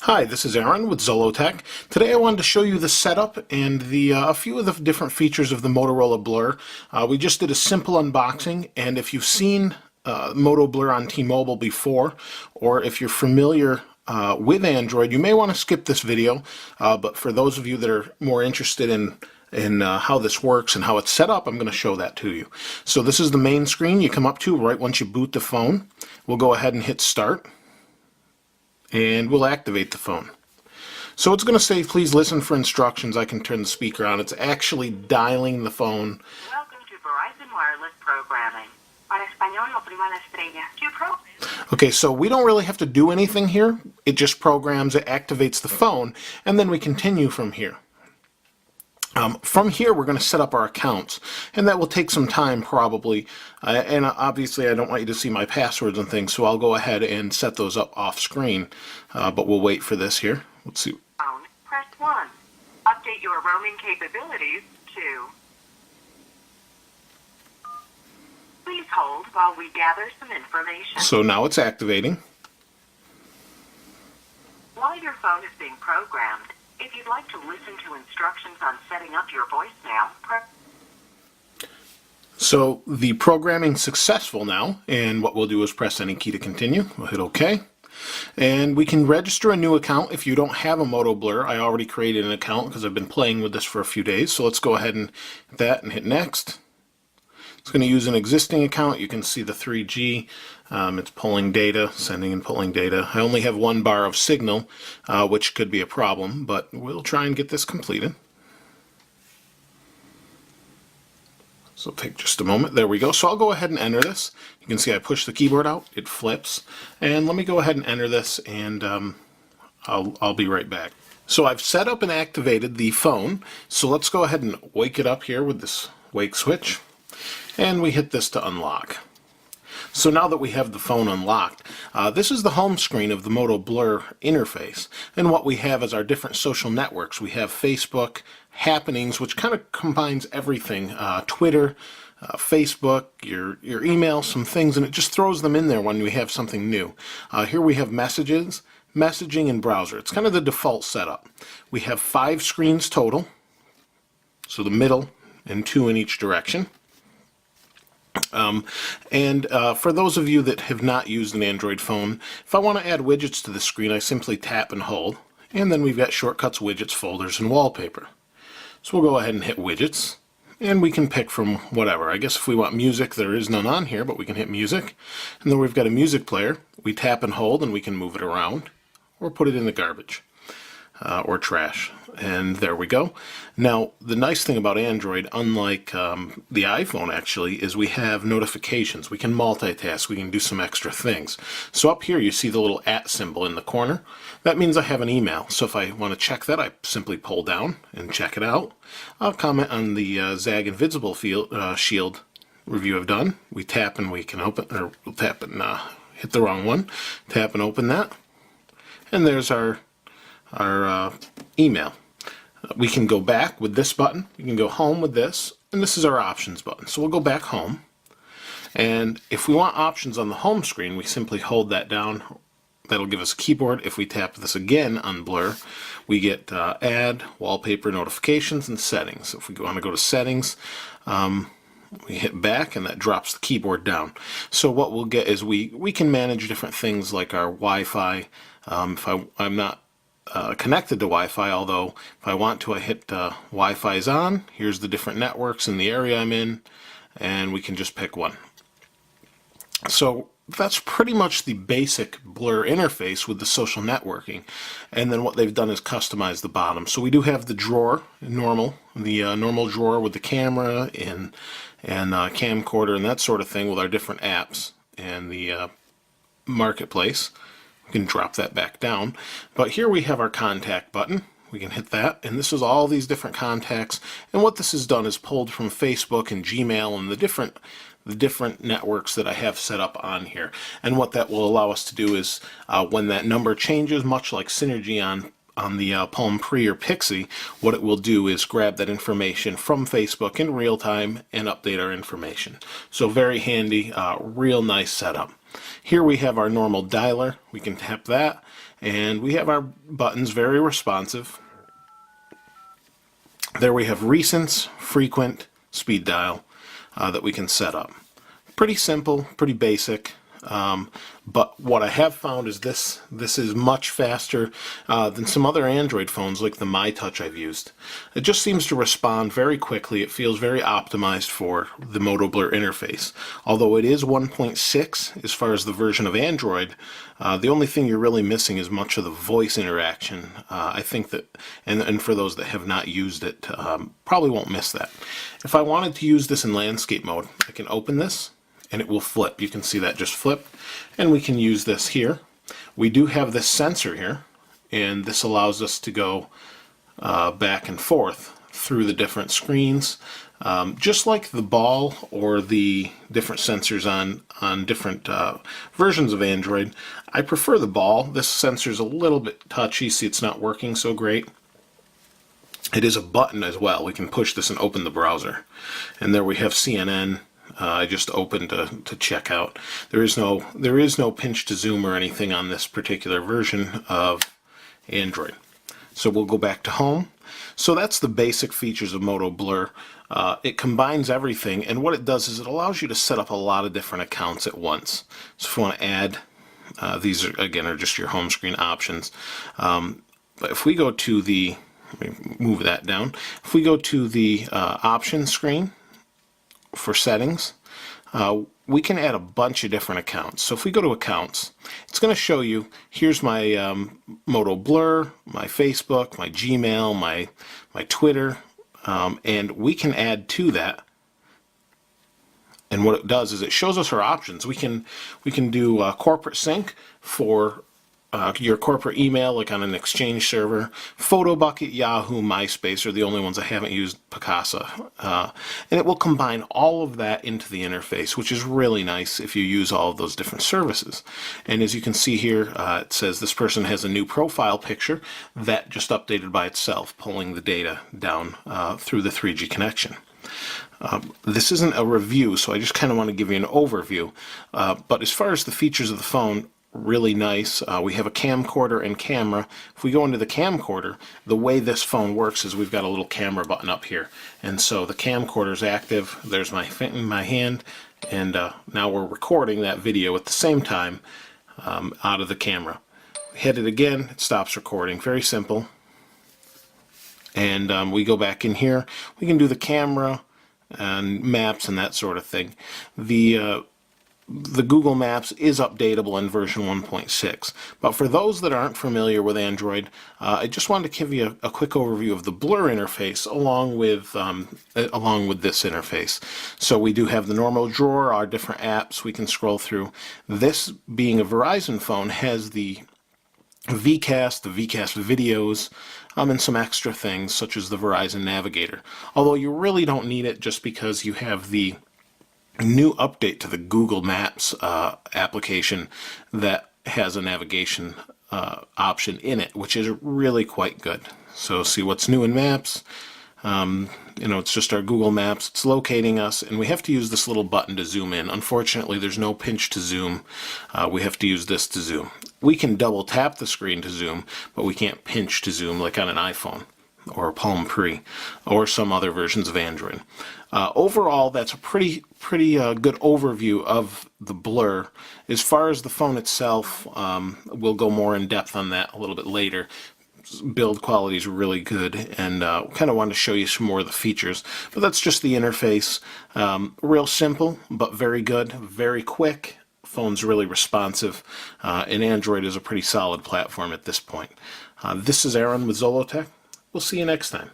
Hi, this is Aaron with Zolotech. Today I wanted to show you the setup and a few of the different features of the Motorola Blur. We just did a simple unboxing, and if you've seen Motoblur on T-Mobile before, or if you're familiar with Android, you may want to skip this video, but for those of you that are more interested in how this works and how it's set up, I'm going to show that to you. So this is the main screen you come up to right once you boot the phone. We'll go ahead and hit start, and we'll activate the phone. So it's going to say, please listen for instructions. I can turn the speaker on. It's actually dialing the phone. Welcome to Verizon Wireless Programming. Para español, oprima la estrella. Okay, so we don't really have to do anything here. It just programs, it activates the phone, and then we continue from here. From here, we're going to set up our accounts, and that will take some time probably. And obviously, I don't want you to see my passwords and things, so I'll go ahead and set those up off screen. But we'll wait for this here. Let's see. Press 1. Update your roaming capabilities to. Please hold while we gather some information. So now it's activating. While your phone is being programmed, if you'd like to listen to instructions on setting up your voicemail, press. So the programming's successful now, and what we'll do is press any key to continue. We'll hit OK. And we can register a new account if you don't have a Motoblur. I already created an account because I've been playing with this for a few days. So let's go ahead and hit that and hit next. It's going to use an existing account. You can see the 3G. It's pulling data, sending and pulling data. I only have 1 bar of signal, which could be a problem, but we'll try and get this completed. So take just a moment. There we go. So I'll go ahead and enter this. You can see I push the keyboard out. It flips. And let me go ahead and enter this, and I'll be right back. So I've set up and activated the phone. So let's go ahead and wake it up here with this wake switch. And we hit this to unlock. So now that we have the phone unlocked, this is the home screen of the Motoblur interface. And what we have is our different social networks. We have Facebook, Happenings, which kind of combines everything. Twitter, Facebook, your email, some things, and it just throws them in there when we have something new. Here we have messages, messaging, and browser. It's kind of the default setup. We have 5 screens total, so the middle and 2 in each direction. For those of you that have not used an Android phone, if I want to add widgets to the screen, I simply tap and hold, and then we've got shortcuts, widgets, folders, and wallpaper. So we'll go ahead and hit widgets, and we can pick from whatever. I guess if we want music, there is none on here, but we can hit music, and then we've got a music player. We tap and hold, and we can move it around, or put it in the garbage, or trash. And there we go. Now, the nice thing about Android, unlike the iPhone actually, is we have notifications. We can multitask. We can do some extra things. So up here you see the little @ symbol in the corner. That means I have an email. So if I want to check that, I simply pull down and check it out. I'll comment on the Zag Invisible Shield review I've done. We tap and we can open, or we'll tap and hit the wrong one. Tap and open that. And there's our email. We can go back with this button. We can go home with this, and this is our options button. So we'll go back home, and if we want options on the home screen, we simply hold that down. That'll give us a keyboard. If we tap this again on Blur, we get add, wallpaper, notifications, and settings. If we want to go to settings, we hit back, and that drops the keyboard down. So what we'll get is we can manage different things like our Wi-Fi. If I'm not connected to Wi-Fi, although if I want to, I hit Wi-Fi is on. Here's the different networks in the area I'm in, and we can just pick one. So that's pretty much the basic Blur interface with the social networking. And then what they've done is customize the bottom. So we do have the drawer, normal drawer with the camera and camcorder and that sort of thing with our different apps and the marketplace. We can drop that back down. But here we have our contact button. We can hit that, and this is all these different contacts. And what this has done is pulled from Facebook and Gmail and the different networks that I have set up on here. And what that will allow us to do is when that number changes, much like Synergy on the Palm Pre or Pixie, what it will do is grab that information from Facebook in real time and update our information. So very handy, real nice setup. Here we have our normal dialer. We can tap that, and we have our buttons, very responsive. There we have recents, frequent, speed dial that we can set up. Pretty simple, pretty basic. But what I have found is this is much faster than some other Android phones like the MyTouch I've used. It just seems to respond very quickly. It feels very optimized for the Motoblur interface. Although it is 1.6 as far as the version of Android, the only thing you're really missing is much of the voice interaction. I think that, and for those that have not used it, probably won't miss that. If I wanted to use this in landscape mode, I can open this and it will flip. You can see that just flip, and we can use this here. We do have this sensor here, and this allows us to go back and forth through the different screens, just like the ball or the different sensors on different versions of Android. I prefer the ball. This sensor is a little bit touchy. See, it's not working so great. It is a button as well. We can push this and open the browser, and there we have CNN. I just opened to check out. There is no pinch to zoom or anything on this particular version of Android. So we'll go back to home. So that's the basic features of Motoblur. It combines everything, and what it does is it allows you to set up a lot of different accounts at once. So if you want to add, these are just your home screen options. But if we go to the, let me move that down. If we go to the options screen, for settings, we can add a bunch of different accounts. So if we go to accounts, it's going to show you, here's my Motoblur, my Facebook, my Gmail, my Twitter, and we can add to that. And what it does is it shows us our options. We can do corporate sync for your corporate email, like on an Exchange server. PhotoBucket, Yahoo, MySpace are the only ones I haven't used, Picasa. And it will combine all of that into the interface, which is really nice if you use all of those different services. And as you can see here, it says this person has a new profile picture that just updated by itself, pulling the data down through the 3G connection. This isn't a review, so I just kind of want to give you an overview. But as far as the features of the phone, really nice. We have a camcorder and camera. If we go into the camcorder, the way this phone works is we've got a little camera button up here, and so the camcorder is active. There's my hand, and now we're recording that video at the same time out of the camera. We hit it again, it stops recording. Very simple. And we go back in here. We can do the camera and maps and that sort of thing. The Google Maps is updatable in version 1.6. But for those that aren't familiar with Android, I just wanted to give you a quick overview of the Blur interface along with this interface. So we do have the normal drawer, our different apps we can scroll through. This, being a Verizon phone, has the VCast, the VCast videos, and some extra things such as the Verizon Navigator. Although you really don't need it, just because you have the new update to the Google Maps application that has a navigation option in it, which is really quite good. So see what's new in Maps. It's just our Google Maps. It's locating us, and we have to use this little button to zoom in. Unfortunately, there's no pinch to zoom. We have to use this to zoom. We can double tap the screen to zoom, but we can't pinch to zoom like on an iPhone or Palm Pre or some other versions of Android. Overall, that's a pretty good overview of the Blur. As far as the phone itself, we'll go more in depth on that a little bit later. Build quality is really good, and kind of wanted to show you some more of the features. But that's just the interface. Real simple, but very good, very quick. Phone's really responsive, and Android is a pretty solid platform at this point. This is Aaron with Zolotech. We'll see you next time.